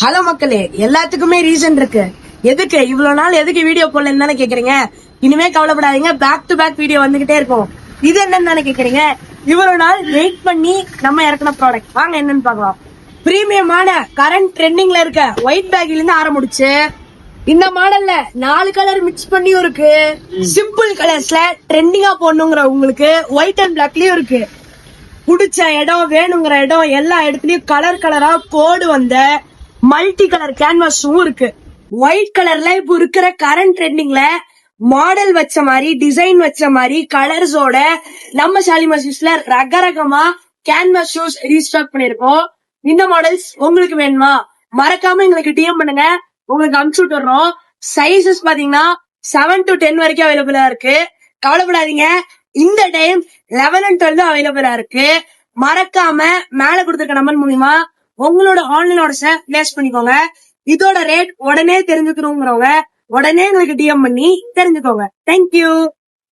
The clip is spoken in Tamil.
ஹலோ மக்களே, எல்லாத்துக்குமே ரீசன் இருக்கு. எதுக்கு இவ்வளவு நாள் எதுக்கு வீடியோ போடலன்னு தானே கேக்குறீங்க. இனிமே கவலைப்படாதீங்க, பேக் டு பேக் வீடியோ வந்துகிட்டே இருக்கும். இது என்னன்னு தானே கேக்குறீங்க. இவ்வளவு நாள் வெயிட் பண்ணி நம்ம இறக்குன ப்ராடக்ட் வாங்க என்னன்னு பாக்கலாம். பிரீமியமான கரண்ட் ட்ரெண்டிங்ல இருக்க ஒயிட் பேக்ல இருந்து ஆரம்பிச்சு இந்த மாடல்ல 4 கலர் மிக்ஸ் பண்ணியும் இருக்கு. சிம்பிள் கலர்ஸ்ல ட்ரெண்டிங்கா போடணுங்கிற உங்களுக்கு ஒயிட் அண்ட் பிளாக்லயும் இருக்கு. புடிச்ச இடம் வேணுங்கிற இடம் எல்லா இடத்துலயும் கலர் கலரா கோடு வந்த மல்டி கலர் கேன்வாஸும் இருக்கு. ஒயிட் கலர்ல இப்ப இருக்கிற கரண்ட் ட்ரெண்டிங்ல மாடல் வச்ச மாதிரி டிசைன் வச்ச மாதிரி கலர்ஸோட நம்ம ஷாலிமார்ஸ்ல ரகரகமா கேன்வாஸ் ஷூஸ் ரீஸ்டாக் பண்ணிருக்கோம். இந்த மாடல்ஸ் உங்களுக்கு வேணுமா? மறக்காம எங்களுக்கு டிஎம் பண்ணுங்க, உங்களுக்கு அனுப்பிச்சு விட்டுறோம். சைசஸ் பாத்தீங்கன்னா 7 to 10 வரைக்கும் அவைலபிளா இருக்கு. கவலைப்படாதீங்க, இந்த டைம் 11 and 12 அவைலபிளா இருக்கு. மறக்காம மேல கொடுத்திருக்க நம்பர் மூலியமா உங்களோட ஆன்லைன் ஆர்டர்ஸ பிளேஸ் பண்ணிக்கோங்க. இதோட ரேட் உடனே தெரிஞ்சுக்கணுங்கிறவங்க உடனே உங்களுக்கு டிஎம் பண்ணி தெரிஞ்சுக்கோங்க. தேங்க்யூ.